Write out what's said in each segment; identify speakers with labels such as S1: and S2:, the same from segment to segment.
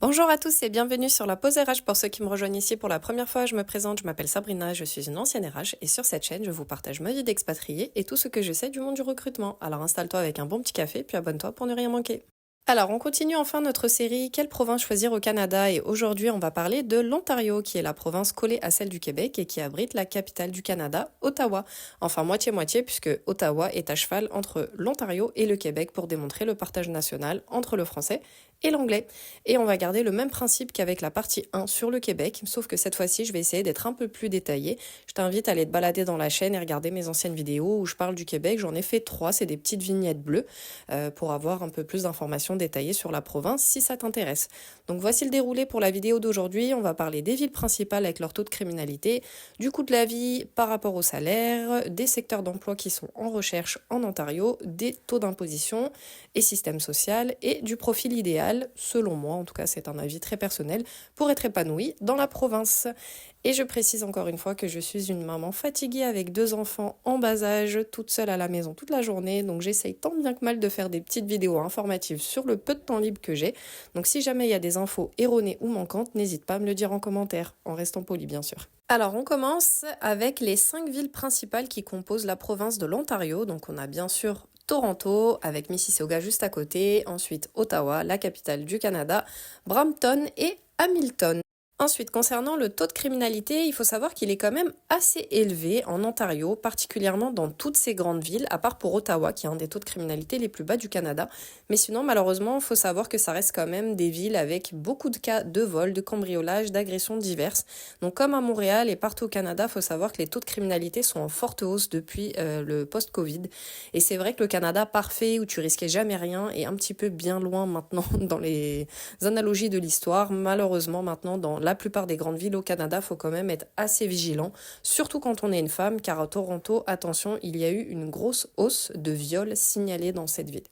S1: Bonjour à tous et bienvenue sur la pause RH. Pour ceux qui me rejoignent ici pour la première fois, je me présente, je m'appelle Sabrina, je suis une ancienne RH et sur cette chaîne, je vous partage ma vie d'expatriée et tout ce que je sais du monde du recrutement. Alors installe-toi avec un bon petit café puis abonne-toi pour ne rien manquer. Alors, on continue enfin notre série Quelle province choisir au Canada et aujourd'hui, on va parler de l'Ontario qui est la province collée à celle du Québec et qui abrite la capitale du Canada, Ottawa. Enfin, moitié-moitié puisque Ottawa est à cheval entre l'Ontario et le Québec pour démontrer le partage national entre le français et l'anglais. Et on va garder le même principe qu'avec la partie 1 sur le Québec, sauf que cette fois-ci, je vais essayer d'être un peu plus détaillée. Je t'invite à aller te balader dans la chaîne et regarder mes anciennes vidéos où je parle du Québec. J'en ai fait 3, c'est des petites vignettes bleues pour avoir un peu plus d'informations détaillées sur la province si ça t'intéresse. Donc voici le déroulé pour la vidéo d'aujourd'hui. On va parler des villes principales avec leur taux de criminalité, du coût de la vie par rapport au salaire, des secteurs d'emploi qui sont en recherche en Ontario, des taux d'imposition et système social et du profil idéal, selon moi, en tout cas c'est un avis très personnel, pour être épanoui dans la province. Et je précise encore une fois que je suis une maman fatiguée avec 2 enfants en bas âge, toute seule à la maison toute la journée, donc j'essaye tant bien que mal de faire des petites vidéos informatives sur le peu de temps libre que j'ai. Donc si jamais il y a des infos erronées ou manquantes, n'hésite pas à me le dire en commentaire, en restant poli bien sûr. Alors on commence avec les 5 villes principales qui composent la province de l'Ontario. Donc on a bien sûr Toronto avec Mississauga juste à côté, ensuite Ottawa, la capitale du Canada, Brampton et Hamilton. Ensuite, concernant le taux de criminalité, il faut savoir qu'il est quand même assez élevé en Ontario, particulièrement dans toutes ces grandes villes, à part pour Ottawa, qui a un des taux de criminalité les plus bas du Canada. Mais sinon, malheureusement, il faut savoir que ça reste quand même des villes avec beaucoup de cas de vol, de cambriolage, d'agressions diverses. Donc comme à Montréal et partout au Canada, il faut savoir que les taux de criminalité sont en forte hausse depuis le post-Covid. Et c'est vrai que le Canada parfait, où tu risquais jamais rien, est un petit peu bien loin maintenant dans les analogies de l'histoire. Malheureusement, maintenant, dans la plupart des grandes villes au Canada, il faut quand même être assez vigilant, surtout quand on est une femme, car à Toronto, attention, il y a eu une grosse hausse de viols signalés dans cette ville.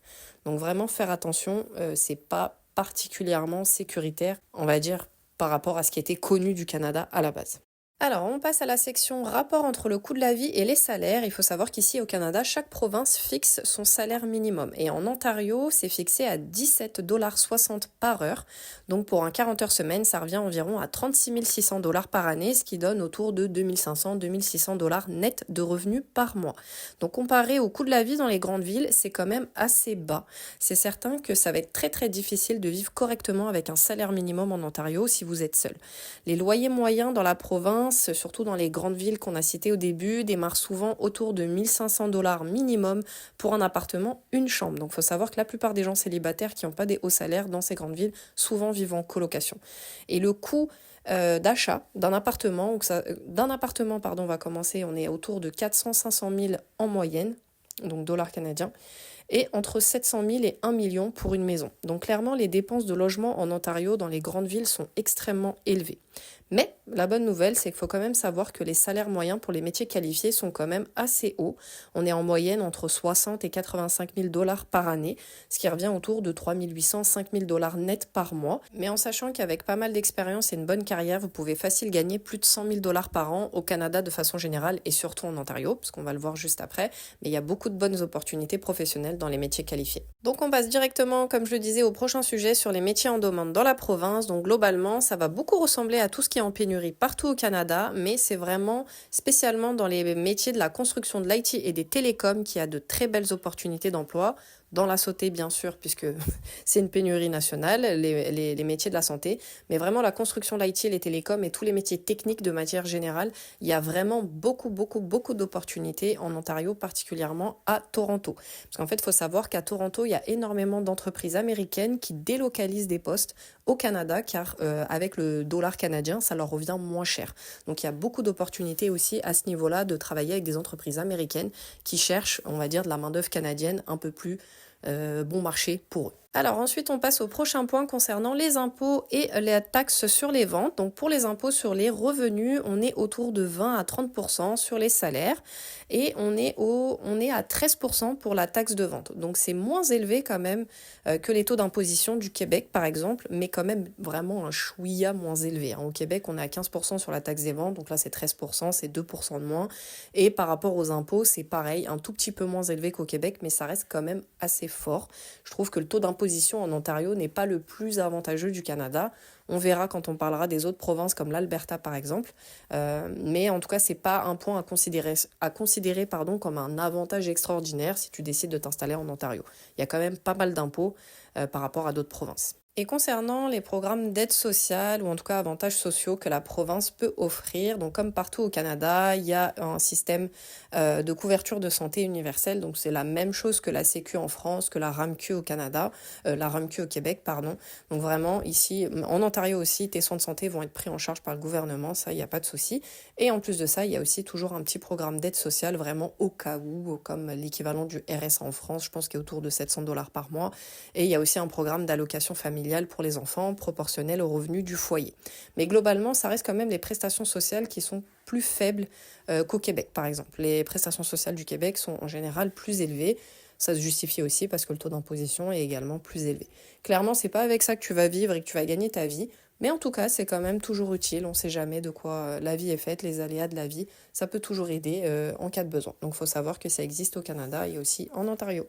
S1: Donc vraiment faire attention, c'est pas particulièrement sécuritaire, on va dire, par rapport à ce qui était connu du Canada à la base. Alors, on passe à la section rapport entre le coût de la vie et les salaires. Il faut savoir qu'ici au Canada, chaque province fixe son salaire minimum. Et en Ontario, c'est fixé à 17,60 $ par heure. Donc pour un 40 heures semaine, ça revient environ à 36 600 $ par année, ce qui donne autour de 2 600 $ net de revenus par mois. Donc comparé au coût de la vie dans les grandes villes, c'est quand même assez bas. C'est certain que ça va être très très difficile de vivre correctement avec un salaire minimum en Ontario si vous êtes seul. Les loyers moyens dans la province, surtout dans les grandes villes qu'on a citées au début, démarrent souvent autour de 1 500 $ minimum pour un appartement, une chambre. Donc il faut savoir que la plupart des gens célibataires qui n'ont pas des hauts salaires dans ces grandes villes, souvent vivent en colocation. Et le coût d'achat d'un appartement, on va commencer, on est autour de 400-500 000 en moyenne, donc dollars canadiens, et entre 700 000 et 1 million pour une maison. Donc clairement, les dépenses de logement en Ontario dans les grandes villes sont extrêmement élevées. Mais la bonne nouvelle, c'est qu'il faut quand même savoir que les salaires moyens pour les métiers qualifiés sont quand même assez hauts. On est en moyenne entre 60 et 85 000 $ par année, ce qui revient autour de 3 800-5 000 $ net par mois. Mais en sachant qu'avec pas mal d'expérience et une bonne carrière, vous pouvez facile gagner plus de 100 000 $ par an au Canada de façon générale et surtout en Ontario, parce qu'on va le voir juste après. Mais il y a beaucoup de bonnes opportunités professionnelles dans les métiers qualifiés. Donc on passe directement, comme je le disais, au prochain sujet sur les métiers en demande dans la province. Donc globalement, ça va beaucoup ressembler à tout ce qui est en pénurie partout au Canada, mais c'est vraiment spécialement dans les métiers de la construction de l'IT et des télécoms qu'il y a de très belles opportunités d'emploi. Dans la santé, bien sûr, puisque c'est une pénurie nationale, les métiers de la santé, mais vraiment la construction de l'IT, les télécoms et tous les métiers techniques de matière générale, il y a vraiment beaucoup d'opportunités en Ontario, particulièrement à Toronto. Parce qu'en fait, il faut savoir qu'à Toronto, il y a énormément d'entreprises américaines qui délocalisent des postes au Canada, car avec le dollar canadien, ça leur revient moins cher. Donc il y a beaucoup d'opportunités aussi à ce niveau-là de travailler avec des entreprises américaines qui cherchent, on va dire, de la main-d'œuvre canadienne un peu plus bon marché pour eux. Alors ensuite, on passe au prochain point concernant les impôts et les taxes sur les ventes. Donc pour les impôts sur les revenus, on est autour de 20 à 30% sur les salaires et on est à 13% pour la taxe de vente. Donc c'est moins élevé quand même que les taux d'imposition du Québec par exemple, mais quand même vraiment un chouïa moins élevé. Au Québec, on est à 15% sur la taxe des ventes, donc là c'est 13%, c'est 2% de moins. Et par rapport aux impôts, c'est pareil, un tout petit peu moins élevé qu'au Québec, mais ça reste quand même assez fort. Je trouve que le taux d'imposition d'imposition en Ontario n'est pas le plus avantageux du Canada. On verra quand on parlera des autres provinces comme l'Alberta par exemple. Mais en tout cas, c'est pas un point à considérer comme un avantage extraordinaire si tu décides de t'installer en Ontario. Il y a quand même pas mal d'impôts par rapport à d'autres provinces. Et concernant les programmes d'aide sociale, ou en tout cas avantages sociaux que la province peut offrir, donc comme partout au Canada, il y a un système de couverture de santé universelle, donc c'est la même chose que la Sécu en France, que la RAMQ au Canada, la RAMQ au Québec, pardon. Donc vraiment, ici, en Ontario aussi, tes soins de santé vont être pris en charge par le gouvernement, ça, il n'y a pas de souci. Et en plus de ça, il y a aussi toujours un petit programme d'aide sociale, vraiment au cas où, comme l'équivalent du RSA en France, je pense qu'il est autour de 700 $ par mois. Et il y a aussi un programme d'allocation familiale pour les enfants proportionnel aux revenus du foyer. Mais globalement, ça reste quand même les prestations sociales qui sont plus faibles qu'au Québec, par exemple. Les prestations sociales du Québec sont en général plus élevées. Ça se justifie aussi parce que le taux d'imposition est également plus élevé. Clairement, c'est pas avec ça que tu vas vivre et que tu vas gagner ta vie, mais en tout cas, c'est quand même toujours utile. On ne sait jamais de quoi la vie est faite, les aléas de la vie. Ça peut toujours aider en cas de besoin. Donc, il faut savoir que ça existe au Canada et aussi en Ontario.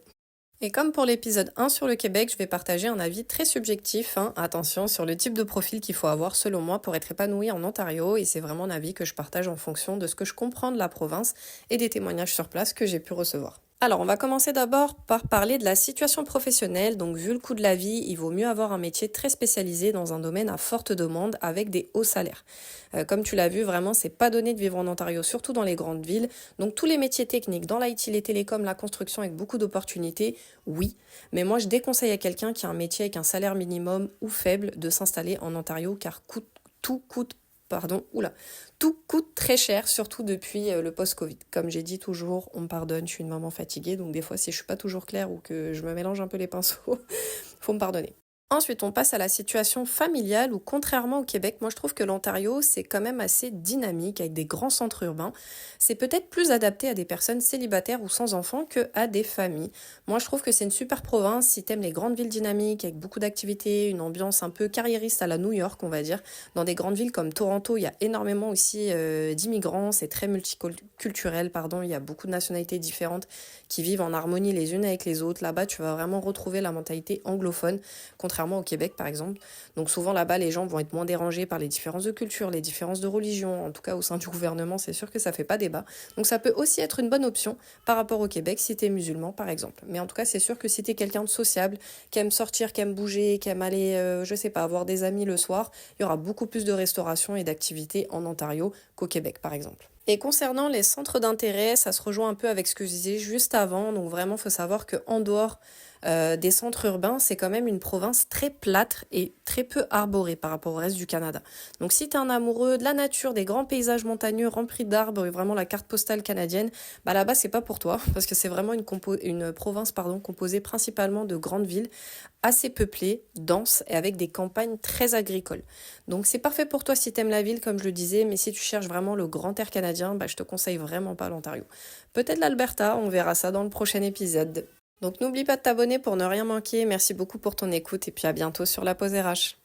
S1: Et comme pour l'épisode 1 sur le Québec, je vais partager un avis très subjectif, attention, sur le type de profil qu'il faut avoir selon moi pour être épanoui en Ontario, et c'est vraiment un avis que je partage en fonction de ce que je comprends de la province et des témoignages sur place que j'ai pu recevoir. Alors, on va commencer d'abord par parler de la situation professionnelle. Donc, vu le coût de la vie, il vaut mieux avoir un métier très spécialisé dans un domaine à forte demande avec des hauts salaires. Comme tu l'as vu, vraiment, c'est pas donné de vivre en Ontario, surtout dans les grandes villes. Donc, tous les métiers techniques, dans l'IT, les télécoms, la construction, avec beaucoup d'opportunités, oui. Mais moi, je déconseille à quelqu'un qui a un métier avec un salaire minimum ou faible de s'installer en Ontario, car tout coûte très cher, surtout depuis le post-Covid. Comme j'ai dit toujours, on me pardonne, je suis une maman fatiguée, donc des fois si je suis pas toujours claire ou que je me mélange un peu les pinceaux, faut me pardonner. Ensuite, on passe à la situation familiale où, contrairement au Québec, moi je trouve que l'Ontario, c'est quand même assez dynamique avec des grands centres urbains. C'est peut-être plus adapté à des personnes célibataires ou sans enfants que à des familles. Moi je trouve que c'est une super province si t'aimes les grandes villes dynamiques avec beaucoup d'activités, une ambiance un peu carriériste à la New York, on va dire. Dans des grandes villes comme Toronto, il y a énormément aussi d'immigrants, c'est très multiculturel, il y a beaucoup de nationalités différentes qui vivent en harmonie les unes avec les autres. Là-bas, tu vas vraiment retrouver la mentalité anglophone, contrairement au Québec par exemple. Donc souvent là-bas, les gens vont être moins dérangés par les différences de culture, les différences de religion. En tout cas, au sein du gouvernement, c'est sûr que ça fait pas débat. Donc ça peut aussi être une bonne option par rapport au Québec si t'es musulman par exemple. Mais en tout cas, c'est sûr que si t'es quelqu'un de sociable, qui aime sortir, qui aime bouger, qui aime aller, avoir des amis le soir, il y aura beaucoup plus de restauration et d'activités en Ontario qu'au Québec par exemple. Et concernant les centres d'intérêt, ça se rejoint un peu avec ce que je disais juste avant. Donc vraiment, il faut savoir qu'en dehors des centres urbains, c'est quand même une province très plate et très peu arborée par rapport au reste du Canada. Donc si tu es un amoureux de la nature, des grands paysages montagneux remplis d'arbres et vraiment la carte postale canadienne, là-bas c'est pas pour toi parce que c'est vraiment une province composée principalement de grandes villes assez peuplées, denses et avec des campagnes très agricoles. Donc c'est parfait pour toi si tu aimes la ville comme je le disais, mais si tu cherches vraiment le grand air canadien, je te conseille vraiment pas l'Ontario. Peut-être l'Alberta, on verra ça dans le prochain épisode. Donc n'oublie pas de t'abonner pour ne rien manquer. Merci beaucoup pour ton écoute et puis à bientôt sur la pause RH.